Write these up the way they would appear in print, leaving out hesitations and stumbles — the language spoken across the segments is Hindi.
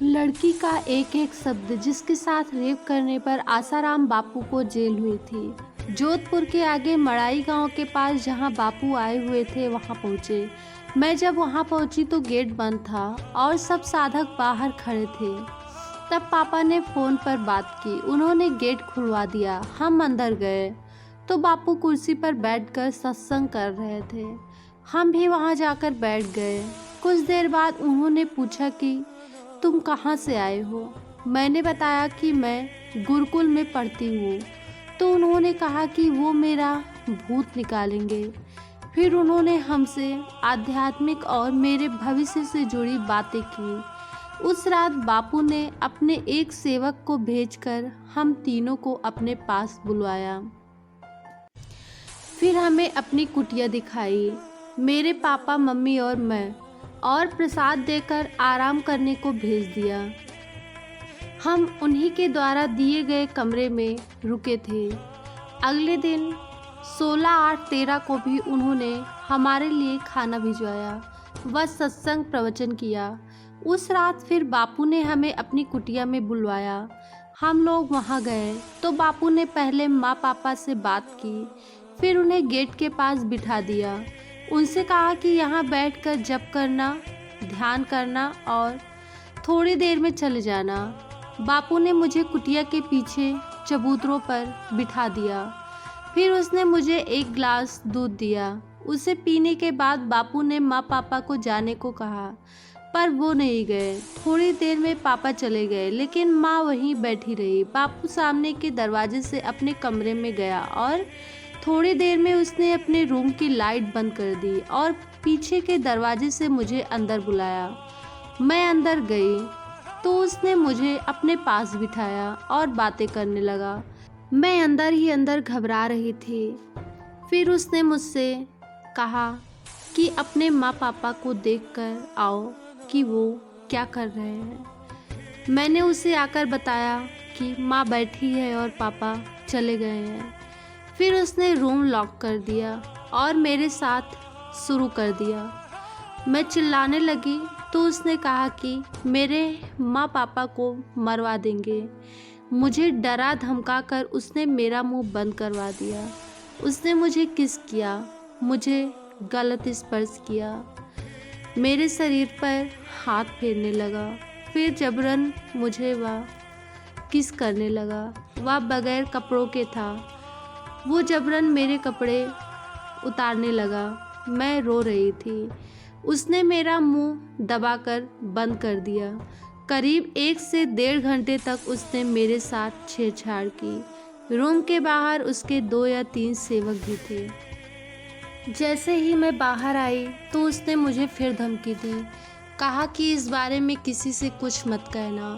लड़की का एक एक शब्द जिसके साथ रेप करने पर आसाराम बापू को जेल हुई थी। जोधपुर के आगे मड़ाई गांव के पास जहां बापू आए हुए थे वहां पहुंचे। मैं जब वहां पहुंची तो गेट बंद था और सब साधक बाहर खड़े थे। तब पापा ने फ़ोन पर बात की, उन्होंने गेट खुलवा दिया। हम अंदर गए तो बापू कुर्सी पर बैठकर सत्संग कर रहे थे। हम भी वहां जाकर बैठ गए। कुछ देर बाद उन्होंने पूछा कि तुम कहाँ से आए हो। मैंने बताया कि मैं गुरुकुल में पढ़ती हूँ। तो उन्होंने कहा कि वो मेरा भूत निकालेंगे। फिर उन्होंने हमसे आध्यात्मिक और मेरे भविष्य से जुड़ी बातें की। उस रात बापू ने अपने एक सेवक को भेजकर हम तीनों को अपने पास बुलवाया। फिर हमें अपनी कुटिया दिखाई, मेरे पापा मम्मी और मैं, और प्रसाद देकर आराम करने को भेज दिया। हम उन्हीं के द्वारा दिए गए कमरे में रुके थे। अगले दिन 16/8/13 को भी उन्होंने हमारे लिए खाना भिजवाया व सत्संग प्रवचन किया। उस रात फिर बापू ने हमें अपनी कुटिया में बुलवाया। हम लोग वहां गए तो बापू ने पहले माँ पापा से बात की, फिर उन्हें गेट के पास बिठा दिया। उनसे कहा कि यहाँ बैठकर जप करना, ध्यान करना और थोड़ी देर में चले जाना। बापू ने मुझे कुटिया के पीछे चबूतरों पर बिठा दिया। फिर उसने मुझे एक गिलास दूध दिया। उसे पीने के बाद बापू ने माँ पापा को जाने को कहा, पर वो नहीं गए। थोड़ी देर में पापा चले गए, लेकिन माँ वहीं बैठी रही। बापू सामने के दरवाजे से अपने कमरे में गया और थोड़ी देर में उसने अपने रूम की लाइट बंद कर दी और पीछे के दरवाजे से मुझे अंदर बुलाया। मैं अंदर गई तो उसने मुझे अपने पास बिठाया और बातें करने लगा। मैं अंदर ही अंदर घबरा रही थी। फिर उसने मुझसे कहा कि अपने माँ पापा को देखकर आओ कि वो क्या कर रहे हैं। मैंने उसे आकर बताया कि माँ बैठी है और पापा चले गए हैं। फिर उसने रूम लॉक कर दिया और मेरे साथ शुरू कर दिया। मैं चिल्लाने लगी तो उसने कहा कि मेरे माँ पापा को मरवा देंगे। मुझे डरा धमका कर उसने मेरा मुंह बंद करवा दिया। उसने मुझे किस किया, मुझे गलत स्पर्श किया, मेरे शरीर पर हाथ फेरने लगा। फिर जबरन मुझे वह किस करने लगा। वह बगैर कपड़ों के था। वो जबरन मेरे कपड़े उतारने लगा। मैं रो रही थी। उसने मेरा मुंह दबाकर बंद कर दिया। करीब 1 से 1.5 घंटे तक उसने मेरे साथ छेड़छाड़ की। रूम के बाहर उसके 2 या 3 सेवक भी थे। जैसे ही मैं बाहर आई तो उसने मुझे फिर धमकी दी, कहा कि इस बारे में किसी से कुछ मत कहना।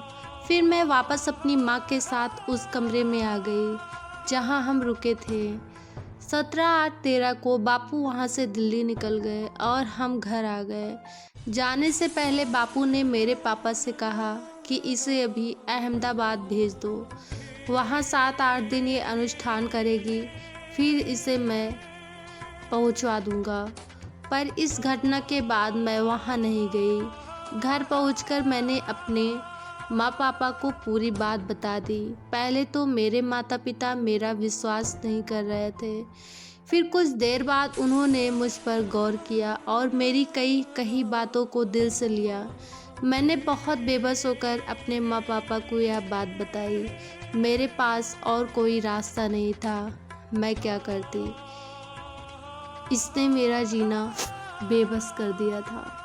फिर मैं वापस अपनी माँ के साथ उस कमरे में आ गई जहाँ हम रुके थे। 17/8/13 को बापू वहाँ से दिल्ली निकल गए और हम घर आ गए। जाने से पहले बापू ने मेरे पापा से कहा कि इसे अभी अहमदाबाद भेज दो, वहाँ 7-8 दिन ये अनुष्ठान करेगी, फिर इसे मैं पहुँचवा दूँगा। पर इस घटना के बाद मैं वहाँ नहीं गई। घर पहुँचकर मैंने अपने माँ पापा को पूरी बात बता दी। पहले तो मेरे माता पिता मेरा विश्वास नहीं कर रहे थे। फिर कुछ देर बाद उन्होंने मुझ पर गौर किया और मेरी कई बातों को दिल से लिया। मैंने बहुत बेबस होकर अपने माँ पापा को यह बात बताई। मेरे पास और कोई रास्ता नहीं था। मैं क्या करती। इसने मेरा जीना बेबस कर दिया था।